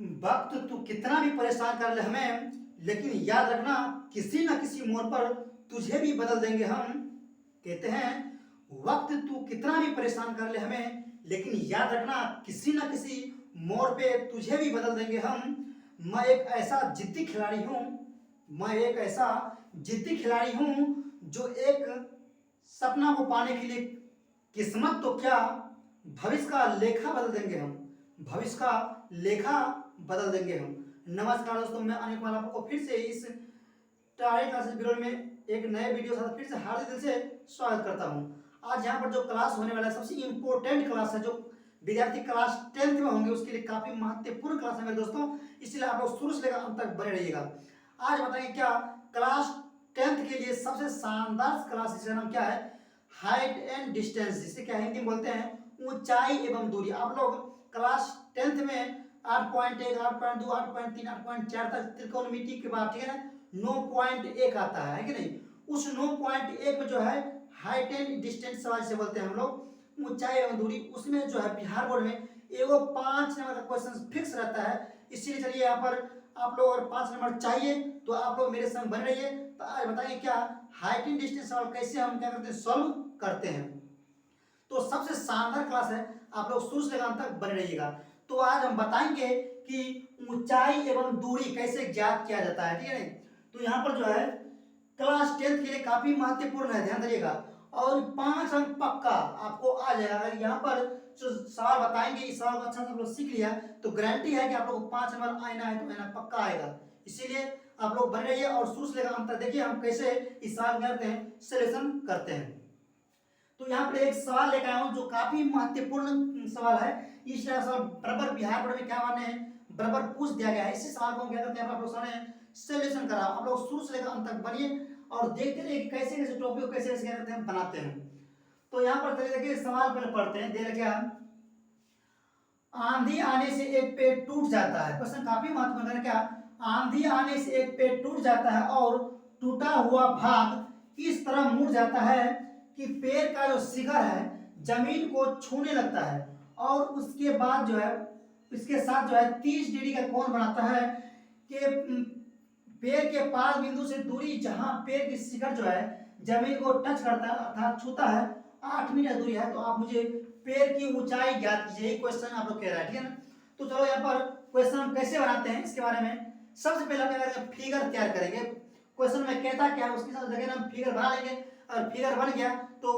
वक्त तू कितना भी परेशान कर ले हमें, लेकिन याद रखना किसी न किसी मोड़ पर तुझे भी बदल देंगे हम। कहते हैं वक्त तू कितना भी परेशान कर ले हमें, लेकिन याद रखना किसी न किसी मोड़ पे तुझे भी बदल देंगे हम। मैं एक ऐसा जिद्दी खिलाड़ी हूँ, मैं एक ऐसा जिद्दी खिलाड़ी हूँ जो एक सपना को पाने के लिए किस्मत तो क्या, भविष्य का लेखा बदल देंगे हम। भविष्य का लेखा बदल देंगे हम। नमस्कार दोस्तों, मैं अनिल कुमार आपको फिर से इस टाइम क्लासेस वीडियो में एक नए वीडियो के साथ फिर से हार्दिक दिल से स्वागत करता हूं। आज यहाँ पर जो क्लास होने वाला है सबसे इम्पोर्टेंट क्लास है, जो विद्यार्थी क्लास 10th में होंगे उसके लिए काफी महत्वपूर्ण क्लास है मेरे दोस्तों, इसलिए आप लोग शुरू से लेकर अंत तक बने रहिएगा। आज बताएंगे क्या क्लास 10th के लिए सबसे शानदार क्लास, जिसका नाम क्या है, हाइट एंड डिस्टेंस, जिसे क्या हिंदी में बोलते हैं ऊंचाई एवं दूरी। आप लोग क्लास 10th में 8.1, 8.2, 8.3, 8.4 तक त्रिकोणमिति के बाद, ठीक है ना, 9.1 आता है कि नहीं। उस 9.1 में जो है हाइट एंड डिस्टेंस सवाल से बोलते हैं हम लोग, ऊंचाई एवं दूरी, उसमें जो है बिहार बोर्ड में एगो 5 नंबर का क्वेश्चन फिक्स रहता है। इसीलिए चलिए यहाँ पर आप लोग अगर 5 नंबर चाहिए तो आप लोग मेरे संग बने रहिए। तो आज बताइए क्या हाइट एंड डिस्टेंस सवाल कैसे हम क्या करते हैं, सॉल्व करते हैं। तो सबसे शानदार क्लास है, आप लोग शुरू से लेकर अंत तक बने रहिएगा। तो आज हम बताएंगे कि ऊंचाई एवं दूरी कैसे ज्ञात किया जाता है, ठीक है नहीं। तो यहाँ पर जो है क्लास 10th के लिए काफी महत्वपूर्ण है, ध्यान दीजिएगा। और 5 अंक पक्का आपको आ जाएगा। अगर यहाँ पर जो सवाल बताएंगे इस सवाल को अच्छा से आप लोग सीख लिया तो गारंटी है कि आप लोग को 5 नंबर आना है तो आना पक्का आएगा। इसीलिए आप लोग बने रहिए और शुरू से लेकर अंत तक देखिए हम कैसे इस सवाल करते हैं, सॉल्यूशन करते हैं। तो यहाँ पर एक सवाल लेकर आया हूँ जो काफी महत्वपूर्ण सवाल है। इस सवाल बराबर बिहार बोर्ड में क्या माने हैं, बराबर पूछ दिया गया है। इसी सवाल को हम क्या करते हैं, आप लोग सामने सॉल्यूशन करा। आप लोग शुरू से लेकर अंत तक बनिए और देखते रहिए कि कैसे कैसे टॉपिक को कैसे कैसे क्या करते हैं, बनाते हैं। तो यहाँ पर चलिए देखिए सवाल पहले पढ़ते हैं। दे रखा आंधी आने से एक पेड़ टूट जाता है। क्वेश्चन काफी महत्वपूर्ण है। क्या आंधी आने से एक पेड़ टूट जाता है और टूटा हुआ भाग इस तरह मुड़ जाता है कि पेड़ का जो शिखर है जमीन को छूने लगता है और उसके बाद जो है इसके साथ जो है 30 डिग्री का कोण बनाता है कि पेड़ के पास बिंदु से दूरी जहां पेड़ की शिखर जो है जमीन को टच करता है अर्थात छूता है 8 मीटर दूरी है। तो आप मुझे पेड़ की ऊंचाई ज्ञात कीजिए, यही क्वेश्चन आप लोग कह रहा है, ठीक है ना। तो चलो यहाँ पर क्वेश्चन हम कैसे बनाते हैं इसके बारे में सबसे पहले हम क्या करेंगे, फिगर तैयार करेंगे। क्वेश्चन में कहता क्या है उसके साथ जगह हम फिगर बना लेंगे और फिगर बन गया तो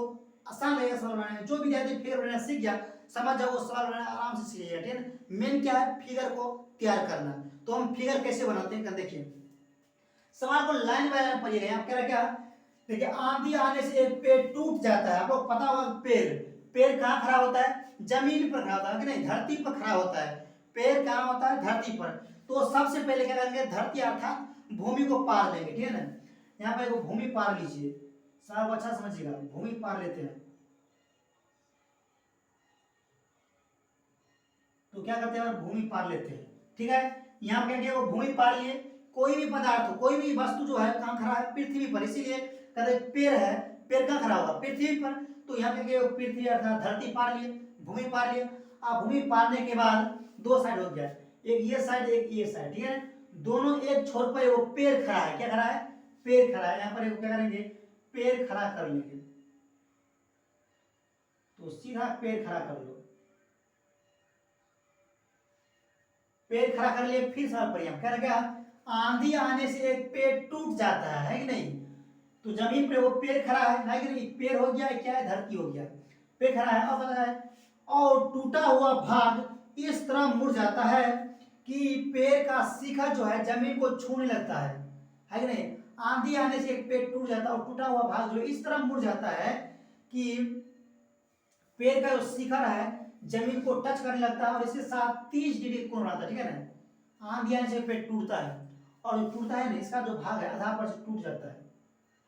आसान लगेगा सवाल बनाने में। जो विद्यार्थी फिगर बनाना सीख गया समझ जाओ, वो सवाल बनाना आराम से सीख जाएगा, ठीक है। मेन क्या है, फिगर को तैयार करना। तो हम फिगर कैसे बनाते हैं देखिए, सवाल को लाइन बाय लाइन पढ़िएगा। यहाँ कह रहा क्या, देखिए आंधी आने से एक पेड़ टूट जाता है। आप लोग पता होगा पेड़ पेड़ कहाँ खड़ा होता है, जमीन पर खड़ा होता है कि नहीं, धरती पर खड़ा होता है। पेड़ कहाँ होता है, धरती पर। तो सबसे पहले क्या करेंगे, धरती अर्थात भूमि को पार लेंगे, ठीक है ना। यहाँ पर एक भूमि पार लीजिए, सवाल को अच्छा समझिएगा। भूमि पार लेते हैं तो क्या करते हैं, भूमि पार लेते हैं, ठीक है। यहाँ कहेंगे वो भूमि पार लिए, कोई भी पदार्थ हो, कोई भी वस्तु जो है कहाँ खड़ा है, पृथ्वी पर। इसीलिए कहते पेड़ है, पेड़ कहाँ खड़ा होगा, पृथ्वी पर। तो यहाँ कहेंगे पृथ्वी अर्थात धरती पार लिए, भूमि पार लिए। अब भूमि पारने के बाद दो साइड हो गया, एक ये साइड एक ये साइड, ठीक है। दोनों एक छोर पर वो पेड़ खड़ा है, क्या खड़ा है, पेड़ खड़ा है। यहाँ पर क्या करेंगे, पेड़ खड़ा कर लेंगे। तो सीधा पेड़ खड़ा कर लो, पेड़ खड़ा कर लिए। फिर सवाल पढ़िए, कह रहा क्या, आंधी आने से एक पेड़ टूट जाता है कि नहीं। तो जमीन पे वो पेड़ खड़ा है कि नहीं, पेड़ हो गया क्या है, धरती हो गया, पेड़ खड़ा है। अब बता है और टूटा हुआ भाग इस तरह मुड़ जाता है कि पेड़ का शिखर जो है जमीन को छूने लगता है कि नहीं। आंधी आने से एक पेड़ टूट जाता है और टूटा हुआ भाग जो इस तरह मुड़ जाता है कि पेड़ का जो शिखर है जमीन को टच करने लगता है और इसके साथ 30 डिग्री कोण बनाता है, ठीक है ना। आंधी आने से पेड़ टूटता है और जो टूटता है ना, इसका जो भाग है आधा पर से टूट जाता है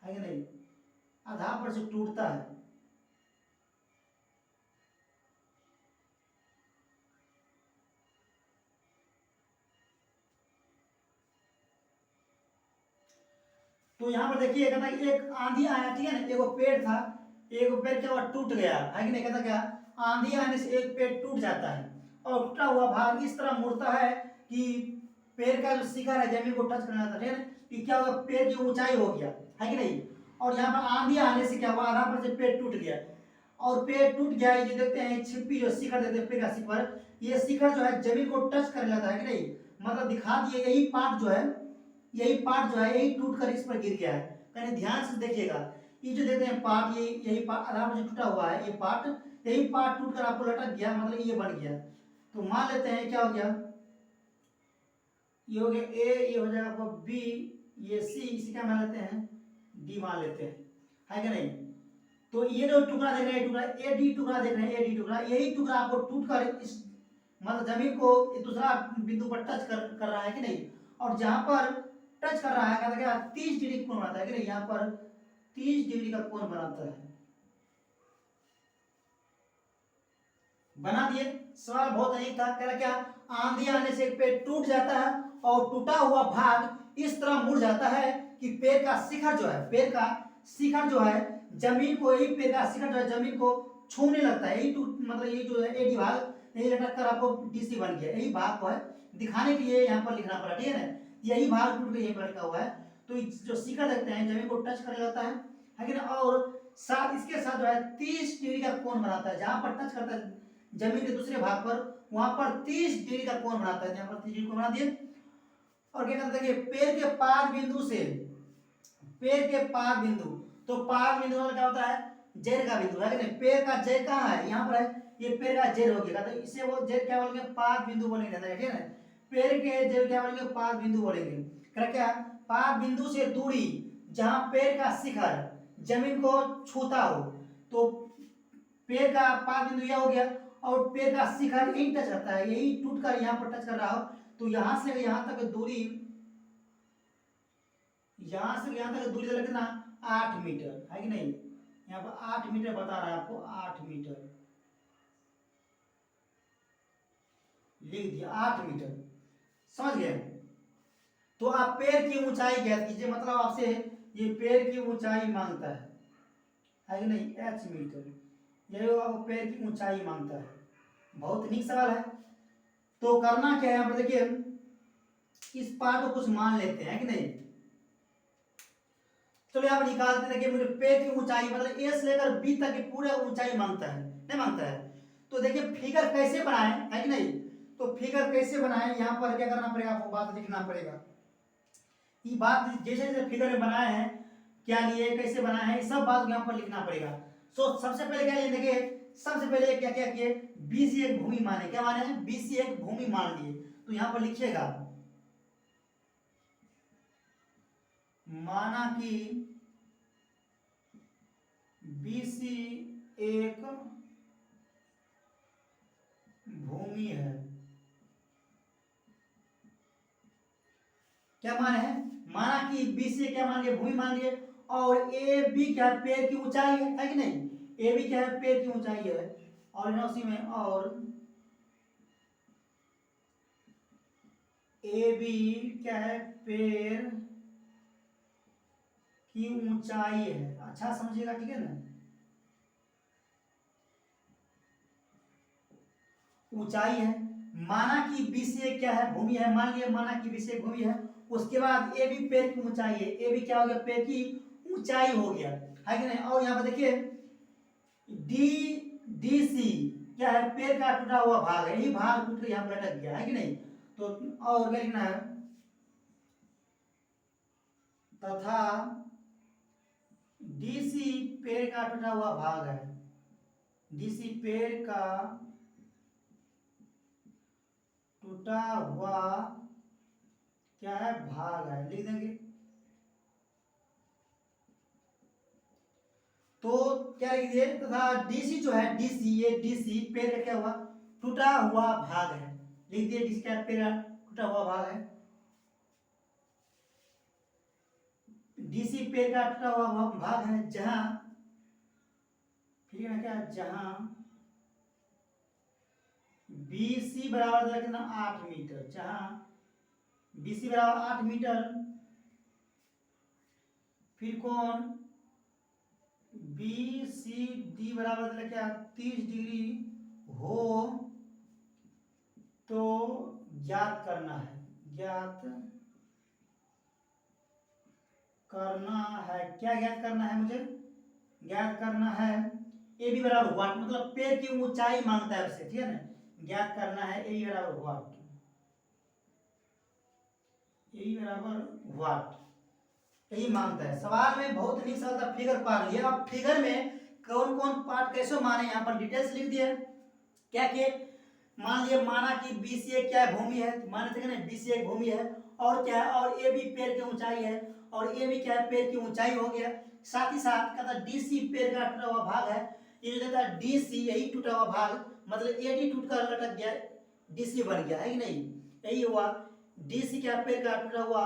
कि नहीं, आधा पर से टूटता है। तो यहाँ पर देखिए कहता है एक आंधी आया, ठीक है ना, एगो पेड़ था, एगो पेड़ क्या हुआ, टूट गया है कि नहीं। कहता क्या, आंधी आने से एक पेड़ टूट जाता है और टूटा हुआ भाग इस तरह मुड़ता है कि पेड़ का जो शिखर है जमीन को टच करना था, ठीक है, कि क्या होगा, पेड़ की ऊंचाई हो गया, है कि नहीं। और यहाँ पर आंधी आने से क्या हुआ, आधा पर से पेड़ टूट गया, और पेड़ टूट गया, ये देखते हैं छिपी जो शिखर देते हैं पेड़ का शिखर, ये शिखर जो है जमीन को टच कर लेता है कि नहीं, मतलब दिखा दिए यही पार्ट जो है, यही पार्ट जो है यही टूट कर इस पर गिर गया है। कहीं ध्यान से देखिएगा, ये जो देखते हैं पार्ट, ये यही पार्ट आधा पर जो टूटा हुआ है, ये पार्ट, यही पार्ट टूट कर आपको लटक गया, मतलब ये बन गया। तो मान लेते हैं क्या हो गया, ये हो गया ए, ये हो जाएगा आपको बी, ये सी, इसी क्या मान लेते हैं डी मान लेते हैं, है कि नहीं। तो ये जो टुकड़ा देख रहे हैं, टुकड़ा ए डी टुकड़ा देख रहे हैं, ए डी टुकड़ा, यही टुकड़ा आपको टूट कर इस मतलब जमीन को दूसरा बिंदु पर टच कर रहा है कि नहीं, और जहां पर टच कर रहा है कहता क्या 30 डिग्री कोण बनाता है कि नहीं, यहाँ पर 30 डिग्री का कोण बनाता है। बना दिए, सवाल बहुत अजीब था, कह रहा क्या, आंधी आने से एक पेड़ टूट जाता है और टूटा हुआ भाग इस तरह मुड़ जाता है कि पेड़ का शिखर जो है, पेड़ का शिखर जो है जमीन को, यही पेड़ का शिखर जो है जमीन को छूने लगता है, यही टूट मतलब ये जो है एडी भाग यही लटक कर आपको डीसी बन गया, यही भाग को है दिखाने के लिए यहाँ पर लिखना पड़ा, ठीक है ना, यही भाग टूट के यही पर लटका हुआ है। तो जो शिखर देखते हैं जमीन को टच करने लगता है कि ना, और साथ इसके साथ जो है 30 डिग्री का कोण बनाता है, जहां पर टच करता है जमीन के दूसरे भाग पर, वहां पर 30 डिग्री का कोण बनाता है, यहाँ पर 30 डिग्री कोण बना दिए। और क्या करता है, पेड़ के पाद बिंदु से, पेड़ के पाद बिंदु, तो पाद बिंदु मतलब क्या होता है, जड़ का बिंदु, है कि नहीं, पेड़ का जड़ कहाँ है, यहाँ पर है, ये पेड़ का जड़ हो गया, तो इसे वो जड़ क्या बोलेंगे, पाद बिंदु बोलेंगे, ठीक है ना, पेड़ के जड़ क्या बोलेंगे, पाद बिंदु बोलेंगे। क्या, पाद बिंदु से दूरी जहां पेड़ का शिखर जमीन को छूता हो, तो पेड़ का पाद बिंदु यह हो गया, और पेड़ का शिखर यही टच करता है, यही टूट कर यहाँ पर टच कर रहा हो, तो यहां से यहां तक दूरी, यहां से यहां तक दूरी कितना 8 मीटर, है कि नहीं, यहाँ पर 8 मीटर बता रहा है आपको, 8 मीटर लिख दिया, 8 मीटर, समझ गए। तो आप पेड़ की ऊंचाई ज्ञात कीजिए, मतलब आपसे ये पेड़ की ऊंचाई मांगता है कि नहीं, h मीटर, यही आपको पेड़ की ऊंचाई मांगता है। बहुत नीक सवाल है। तो करना क्या है, यहाँ पर देखिए इस पार्ट को कुछ मान लेते हैं कि नहीं, चलो यहाँ पर निकालते हैं कि मुझे पेड़ की ऊंचाई मतलब ए से लेकर बी तक की पूरे ऊंचाई मांगता है, नहीं मांगता है। तो देखिए फिगर कैसे बनाए, है कि नहीं, तो फिगर कैसे बनाए, यहाँ पर क्या करना पड़ेगा, आपको बात लिखना पड़ेगा, ये बात जैसे जैसे फिगर में बनाए हैं, क्या लिए कैसे बनाए हैं, सब बात यहाँ पर लिखना पड़ेगा। सो सबसे पहले क्या लिए, देखिए सबसे पहले क्या क्या किए, बी सी एक भूमि माने, क्या माने हैं, बी सी एक भूमि मान लिए, तो यहाँ पर लिखिएगा माना कि BC एक भूमि है, क्या माने है, माना कि BC क्या मान लिए, भूमि मान लिए, और ए बी क्या है, पेड़ की ऊंचाई है कि नहीं, ए बी क्या है, पेड़ की ऊंचाई है, और उसी में और ए बी क्या है, पेड़ की ऊंचाई है, अच्छा समझिएगा, ठीक है ना, ऊंचाई है। माना कि BC क्या है, भूमि है, मान लिया माना कि BC भूमि है, उसके बाद ए बी पेड़ की ऊंचाई है, ए बी क्या हो गया, पेड़ की ऊंचाई हो गया, है कि नहीं। और यहाँ पर देखिए डी डी सी क्या है, पेड़ का टूटा हुआ भाग है, यही भाग टूट कर यहाँ पर लटक गया, है कि नहीं। तो और क्या लिखना है, तथा डीसी पेड़ का टूटा हुआ भाग है, डीसी पेड़ का टूटा हुआ क्या है, भाग है, लिख देंगे। तो क्या लिख दिए, तथा डीसी जो है, डीसी ये डीसी पेड़ का क्या हुआ, टूटा हुआ भाग है, लिख दिए डीसी क्या, पेड़ का टूटा हुआ भाग है, डीसी पेड़ का टूटा हुआ भाग है, जहां फिर क्या, जहां BC बराबर रखना 8 मीटर, जहां BC बराबर 8 मीटर, फिर कौन BCD बराबर क्या 30 डिग्री हो, तो ज्ञात करना है, ज्ञात करना है। क्या ज्ञात करना है मुझे? ज्ञात करना है ए बी बराबर व्हाट, मतलब पेड़ की ऊंचाई मांगता है उससे, ठीक है ना। ज्ञात करना है ए बी बराबर व्हाट, ए बी बराबर व्हाट, यही मांगता है। सवाल में बहुत नहीं सरल था, फिगर पा लिया। अब फिगर में कौन कौन पार्ट कैसे माने, यहाँ पर डिटेल्स लिख दिए। क्या किए, मान लिया, माना कि BC क्या है, भूमि है, माने थे ना BC एक भूमि है, और क्या है, और AB पेड़ की ऊंचाई है, और AB क्या है, पेड़ की ऊंचाई हो गया। साथ ही साथ कहता DC पेड़ का टूटा हुआ भाग है, ये जो कहता है DC यही टूटा हुआ भाग, मतलब AD टूट कर लटक गया, DC बन गया है कि नहीं, यही हुआ। DC क्या पेड़ का टूटा हुआ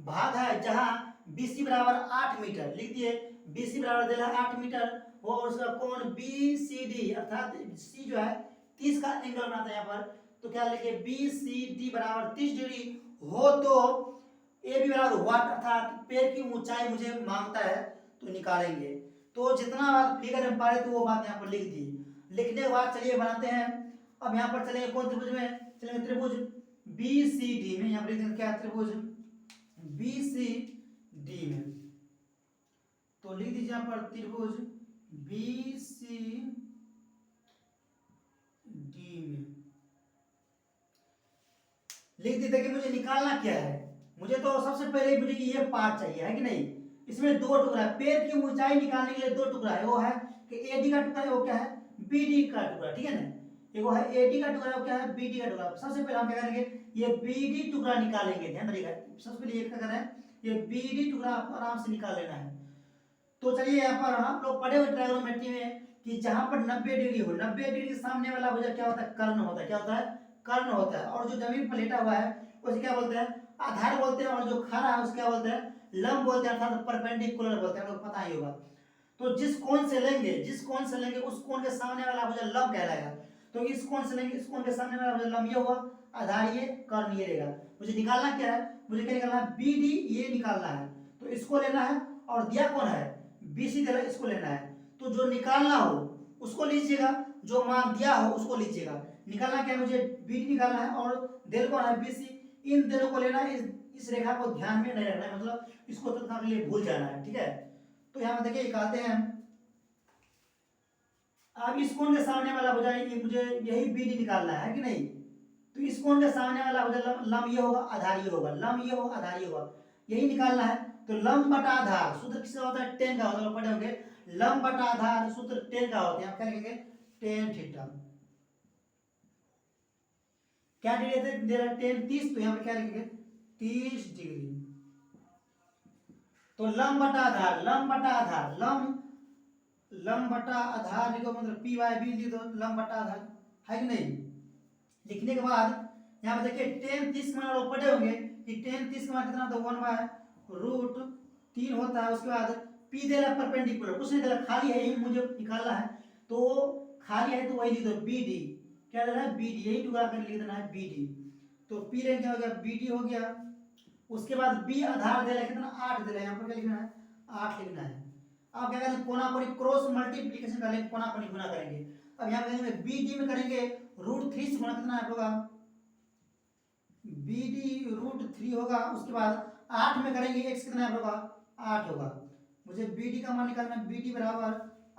भाग है, जहां BC बराबर 8 मीटर लिख दिए, BC बराबर दे रहा है 8 मीटर वो, और उसका कोण BCD अर्थात C जो है 30 का एंगल बनाता है यहाँ पर, तो क्या लिखे BCD बराबर 30 डिग्री हो, तो AB बराबर व्हाट अर्थात पेड़ की ऊंचाई मुझे मांगता है, तो निकालेंगे। तो जितना बात फिगर में पाए तो वो बात यहाँ पर लिख दी। लिखने के बाद चलिए बनाते हैं। अब यहाँ पर चलेंगे कौन त्रिभुज में, चलेंगे त्रिभुज BCD में। यहाँ पर लिख देंगे क्या, त्रिभुज BCD में, तो लिख दीजिए यहाँ पर त्रिभुज BCD में लिख दी। देखिए मुझे निकालना क्या है, मुझे तो सबसे पहले मुझे ये पार्ट चाहिए है कि नहीं। इसमें दो टुकड़ा है, पेड़ की ऊंचाई निकालने के लिए दो टुकड़ा है, वो है कि AD का टुकड़ा है, वो क्या है BD का टुकड़ा, ठीक है ना। एक वो है AD का टुकड़ा, वो क्या है BD का टुकड़ा। सबसे पहले हम क्या करेंगे, ये BD टुकड़ा निकालेंगे, ध्यान रखिएगा। सबसे पहले ये क्या करें, ये BD टुकड़ा आपको आराम से निकाल लेना है। तो चलिए यहाँ पर हम लोग पढ़े हुए ट्रायगोनोमेट्री में कि जहां पर 90 डिग्री हो, 90 डिग्री के सामने वाला भुजा क्या होता है, कर्ण होता है। क्या होता है, कर्ण होता है। और जो जमीन पर लेटा हुआ है उसे क्या बोलते हैं, आधार बोलते हैं। और जो खड़ा है उसे क्या बोलते हैं, लंब बोलते हैं, अर्थात परपेंडिकुलर बोलते हैं, आपको पता ही होगा। तो जिस कोण से लेंगे, जिस कोण से लेंगे उस कोण के सामने वाला भुजा लंब कहलाएगा। तो इस कोण से लेंगे, इस कोण के सामने वाला भुजा लंब, ये हुआ आधार, ये कर्ण, ये रहेगा। मुझे निकालना क्या है, मुझे क्या निकालना है, BD ये निकालना है, तो इसको लेना है। और दिया कौन है, BC दे रहा है, इसको लेना है। तो जो निकालना हो उसको लीजिएगा, जो मान दिया हो उसको लीजिएगा। निकालना क्या है, मुझे BD निकालना है, और दिल कौन है BC, इन दोनों को लेना है। इस रेखा को ध्यान में नहीं रखना है, मतलब इसको तत्काल के लिए भूल जाना है, ठीक है। तो यहाँ पे देखिए निकालते हैं। अब इस कोण के सामने वाला भुजा, ये मुझे यही BD निकालना है कि नहीं। तो इस कोण के सामने वाला भुजा लंब ये होगा, आधार ये होगा, लंब ये होगा, आधार ये होगा, यही निकालना है। तो लंब बटा आधार सूत्र किसका होता है, टेन का होता है, पढ़े होंगे। लंब बटा आधार सूत्र टेन का होता है। आप क्या लिखेंगे, टेन थीटा। क्या डिग्री दे रहा है, टेन 30, तो यहाँ पे क्या लिखेंगे 30 डिग्री। तो लंब बटा आधार, लंब बटा आधार, लंब बटा आधार लिखो, मतलब PYB लिख दो, लंब बटा आधार, है कि नहीं। लिखने के बाद यहाँ पे देखिए टेन 30 के मान पढ़े होंगे कि टेन 30 के मान कितना होता है, 1/√3 होता है। उसके बाद P दे रहा परपेंडिकुलर, कुछ नहीं दे रहा, खाली है, यही मुझे निकालना है। तो खाली है तो वही लिख दो BD, क्या दे रहा है BD, यही टुकड़ा कर लिख देना है BD। तो P लेन क्या हो गया, BD हो गया। उसके बाद B आधार दे रहा है कितना, 8 दे रहा है, यहाँ पर क्या लिखना है 8 लिखना है। अब क्या करेंगे, कोना कोनी क्रॉस मल्टीप्लिकेशन करेंगे, कोना कोनी गुना करेंगे। अब यहाँ पे BD में करेंगे √3 से गुना, कितना होगा BD √3 होगा। उसके बाद 8 में करेंगे x कितना होगा, 8 होगा। मुझे BD का मान निकालना है, BD बराबर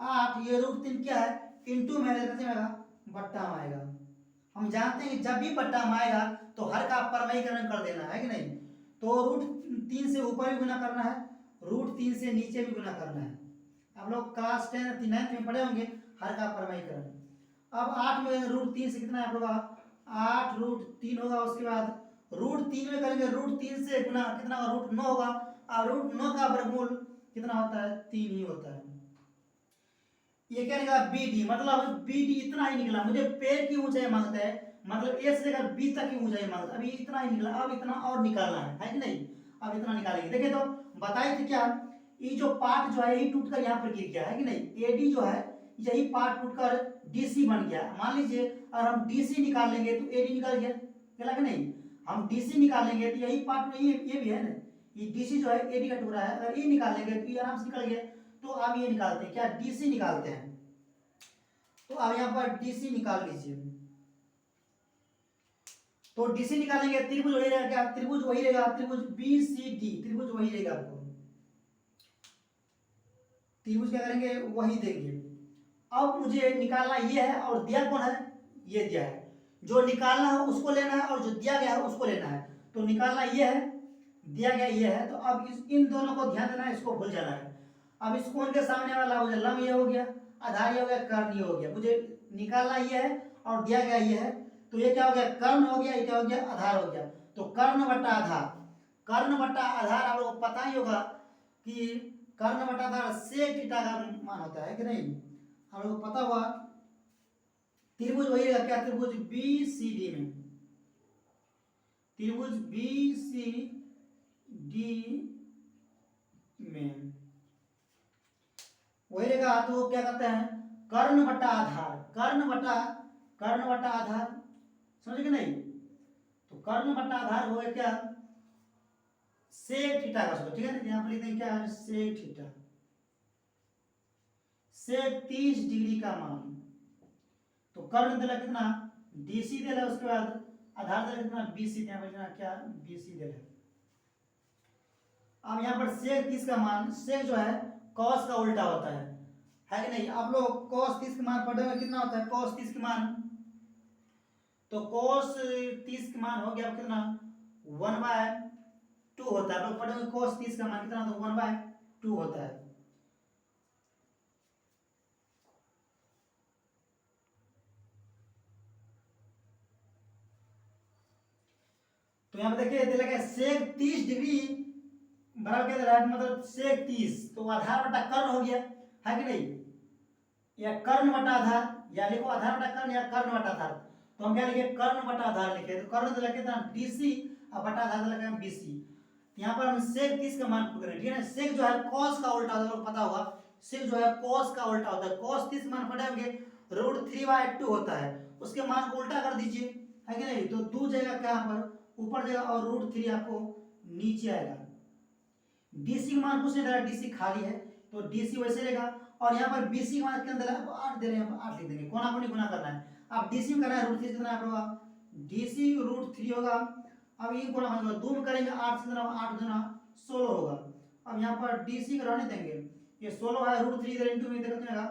8, ये √3 क्या है, इंटू में आएगा, बट्टा में आएगा। हम जानते हैं कि जब भी बट्टा में आएगा तो हर का परमयीकरण कर देना है कि नहीं। तो √3 से ऊपर भी गुना करना है, √3 से नीचे भी गुना करना है। आप लोग क्लास 9th में पढ़े होंगे हर का परमयीकरण। अब 8 में √3 से कितना होगा, 8 √3 होगा। उसके बाद √3 में करेंगे, √3 से गुना कितना होगा, √9 होगा। और √9 का वर्गमूल कितना होता है, 3 ही होता है। ये क्या निकला BD, मतलब BD इतना ही निकला। मुझे पेड़ की ऊंचाई मांगता है, मतलब A से लेकर B तक की ऊंचाई मांगता है। अभी इतना ही निकला, अब इतना और निकालना है कि नहीं। अब इतना निकालेंगे। देखिए तो बताए थे क्या, ये जो पार्ट जो है यही टूटकर यहाँ पर गिर गया है कि नहीं। AD जो है यही पार्ट टूटकर DC बन गया। मान लीजिए और हम DC निकाल लेंगे तो AD निकल गया, चला कि नहीं। हम DC निकालेंगे तो यही पार्ट में ये भी है ना, ये DC जो है AD का टुकड़ा है। अगर ये निकाल लेंगे तो ये आराम से निकल गया। तो अब ये निकालते हैं, क्या DC निकालते हैं। तो अब यहाँ पर DC निकाल लीजिए। तो डीसी निकालेंगे, त्रिभुज वही रहेगा क्या, त्रिभुज वही रहेगा, त्रिभुज बी सी डी, त्रिभुज वही रहेगा, आपको त्रिभुज क्या करेंगे, वही देंगे। अब मुझे निकालना ये है, और दिया कौन है, ये दिया है, जो निकालना है उसको लेना है और जो दिया गया है उसको लेना है। तो निकालना ये है, दिया गया ये है, तो अब इन दोनों को ध्यान देना है, इसको भूल जाना है। अब इस कोण के सामने वाला मुझे लंब ये हो गया, आधार ये हो गया, कर्ण ये हो गया, मुझे निकालना ये है और दिया गया ये है। तो ये क्या हो गया, कर्ण हो गया, ये क्या हो गया, आधार हो गया। तो कर्ण बट्टा आधार, कर्ण बट्टा आधार आप लोगों को पता ही होगा कि कर्ण बट्टा आधार सेक थीटा का मान होता है कि नहीं, हम लोग को पता हुआ। त्रिभुज वही रहेगा क्या, त्रिभुज बी सी डी में, त्रिभुज बी सी डी में वही रहेगा। तो क्या कहते हैं, कर्ण बट्टा आधार, कर्ण बट्टा आधार, समझे कि नहीं। तो कर्ण बट्टा आधार हो गया क्या, सेक थीटा का सूत्र, ठीक है ना, यहां पर लिख देंगे क्या है, सेक थीटा, सेक 30 डिग्री का मान। तो कर्ण दिला कितना, डीसी दिला, उसके बाद आधार दिला कितना, बीसी, यहाँ पर क्या, बीसी दिला। अब यहाँ पर सेक 30 का मान, सेक जो है कॉस का उल्टा होता है कि नहीं। आप लोग cos 30 का मान पढ़े हुए, कितना होता है cos 30 का मान, तो cos 30 का मान हो गया कितना, 1/2 होता है। आप लोग पढ़े हुए cos 30 का मान कितना होता है, 1/2 होता है। तो यहाँ पे देखिए दिया गया सेक 30 डिग्री बराबर क्या दे रहा है, मतलब सेक 30, तो आधार बटा कर्ण हो गया है कि नहीं, या कर्ण बटा आधार, या लिखो आधार बटा कर्ण या कर्ण बटा आधार। तो हम क्या लिखे, कर्ण बटा आधार लिखे, तो कर्ण दिला कितना, डीसी, और बटा आधार दिला बीसी। यहाँ पर हम सेक 30 का मान पकड़े, ठीक है ना। सेक जो है कॉस का उल्टा होता है, पता होगा, सेक जो है कॉस का उल्टा होता है। cos 30 मान पढ़े होंगे, √3/2 होता है, उसके मान को उल्टा कर दीजिए, है कि नहीं। तो 2 जाएगा क्या पर, ऊपर जाएगा, और √3 आपको नीचे आएगा। डीसी का मान कुछ नहीं दे रहा, डीसी खाली है, तो डीसी वैसे रहेगा। और यहाँ पर बीसी का मान कितना दे रहा है, 8 दे रहे हैं, 8 लिख देंगे, कोना कोनी गुना करना है। अब डीसी में करना है, √3 कितना आप होगा, डीसी √3 होगा। अब ये कोना होगा, 2 में करेंगे, 8 से 8 गुना 16 होगा। अब यहाँ पर डीसी का रहने देंगे, ये 16 है, √3 इधर इनटू में देखो कितना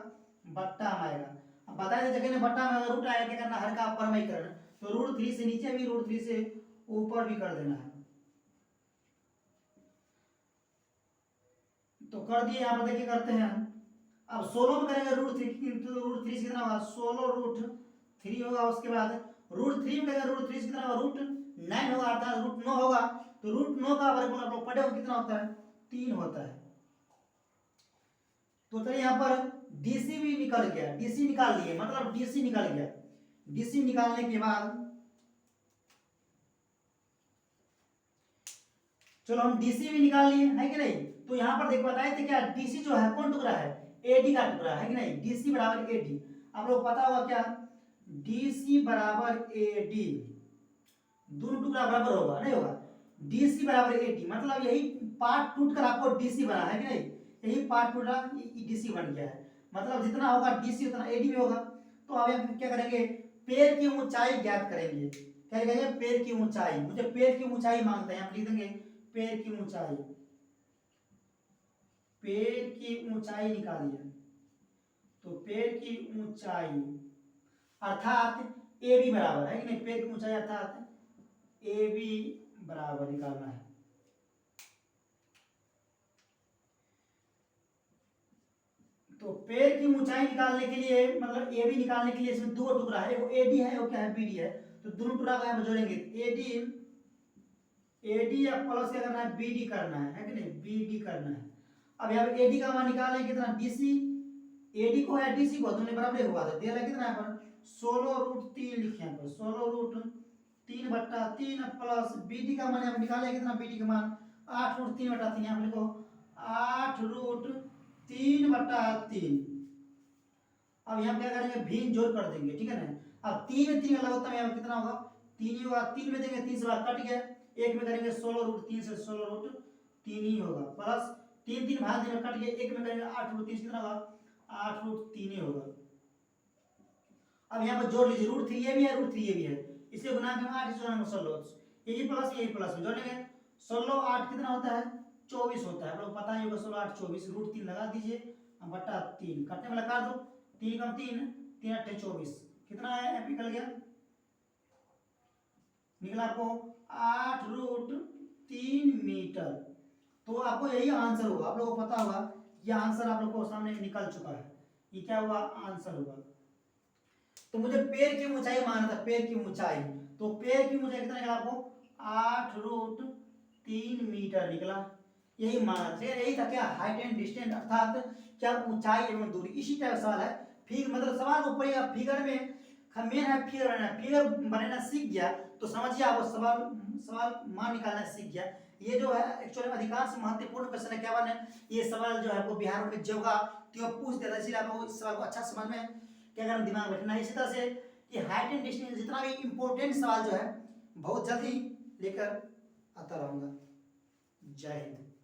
बट्टा में आएगा। अब बता दें जगह में बट्टा में रूट आएगा, क्या करना, हर का परमयीकरण, तो √3 से नीचे भी, √3 से ऊपर भी कर देना है। तो कर दिए, यहाँ पर देखिए करते हैं। अब 16 में करेंगे √3, तो √3 से कितना होगा, 16 √3 होगा। उसके बाद √3 में करेंगे, √3 से कितना होगा, √9 होगा, अर्थात √9 होगा। तो √9 का वर्गमूल आप लोग पढ़े हो कितना होता है, 3 होता है। तो चलिए यहाँ पर डीसी भी निकल गया, डीसी निकाल लिए, मतलब डीसी निकल गया। डीसी निकालने के बाद चलो हम डीसी भी निकाल लिए, है कि नहीं। तो यहाँ पर देखो बताए थे क्या, डीसी जो है कौन टुकड़ा है, एडी का टुकड़ा है कि नहीं, डीसी बराबर एडी। आप लोग पता होगा क्या, डीसी बराबर एडी, दोनों टुकड़ा बराबर होगा, नहीं होगा, डीसी बराबर एडी, मतलब यही पार्ट टूट कर आपको डीसी बना है कि नहीं, यही पार्ट टूटा डीसी बन गया है। मतलब जितना होगा डीसी उतना एडी में होगा। तो अब हम क्या करेंगे, पैर की ऊंचाई ज्ञात करेंगे। क्या करेंगे, पैर की ऊंचाई, मुझे पैर की ऊंचाई मांगते हैं, हम लिख देंगे पैर की ऊंचाई, पैर की ऊंचाई निकालिए। तो पैर की ऊंचाई अर्थात ए बी बराबर है कि नहीं, पैर की ऊंचाई अर्थात ए बी बराबर निकालना है। तो पैर की ऊंचाई निकालने के लिए, मतलब ए बी निकालने के लिए इसमें दो टुकड़ा है, एक एडी है और क्या है, बीडी है। तो दोनों टुकड़ा को यहाँ पर जोड़ेंगे, एडी या प्लस क्या करना है, बीडी करना है कि नहीं, बीडी करना है। अब यहाँ पे एडी का मान निकालने कितना, डीसी, एडी को या डीसी को दोनों बराबर हुआ था, दिया कितना यहाँ पर 16√3 लिखे यहाँ पर, 16√3/3 प्लस बीडी का मान यहाँ पर निकाले कितना, बीडी का मान 8√3/3, यहाँ पर लिखो 8√3/3। अब यहाँ क्या करेंगे, भिन्न जोड़ कर देंगे, ठीक है ना। अब 3 में 3 अलग होता है, यहाँ पर कितना होगा, 3 ही होगा, 3 में देंगे 3 से बाहर कट गया, एक में करेंगे 16√3 से 16√3 ही होगा, प्लस 3 3 भाग देने कट गया, एक में करेंगे 8√3 कितना होगा, 8√3 ही होगा। अब यहाँ पर जोड़ लीजिए, √3 ये भी है, √3 ये भी है, इसलिए गुना के 8 16 16, यही प्लस में जोड़ेंगे 16 8 कितना होता है 24 होता है। आप लोग पता ही होगा 16 8 24, √3 लगा दीजिए बटा 3, काटने वाला काट दो, 3 कम 3 3 8 24, कितना है निकल गया, निकला आपको 8√3 मीटर। तो आपको यही आंसर होगा, आप लोगों को पता होगा ये आंसर आप लोग को सामने निकल चुका है, ये क्या हुआ आंसर होगा। तो मुझे पैर की ऊंचाई मानना था, पैर की ऊंचाई, तो पैर की ऊंचाई कितना निकला आपको 8√3 मीटर निकला, यही माना था। यही था क्या हाइट एंड डिस्टेंस, अर्थात क्या ऊंचाई एवं दूरी। इसी टाइप सवाल है, फिर मतलब सवाल को पढ़िएगा फिगर में, मेन है फिगर बनाना, फिगर बनाना सीख गया तो समझिए आप सवाल मान निकालना सीख गया। ये जो है एक्चुअली अधिकांश महत्वपूर्ण क्वेश्चन है, क्या बने ये सवाल जो है आपको बिहार में जो होगा तो पूछ देता है, इसलिए आपको इस सवाल को अच्छा समझ में क्या करना दिमाग में रखना है। इसी तरह से कि हाइट एंड डिस्टेंस जितना भी इंपॉर्टेंट सवाल जो है बहुत जल्द ही लेकर आता रहूंगा। जय हिंद।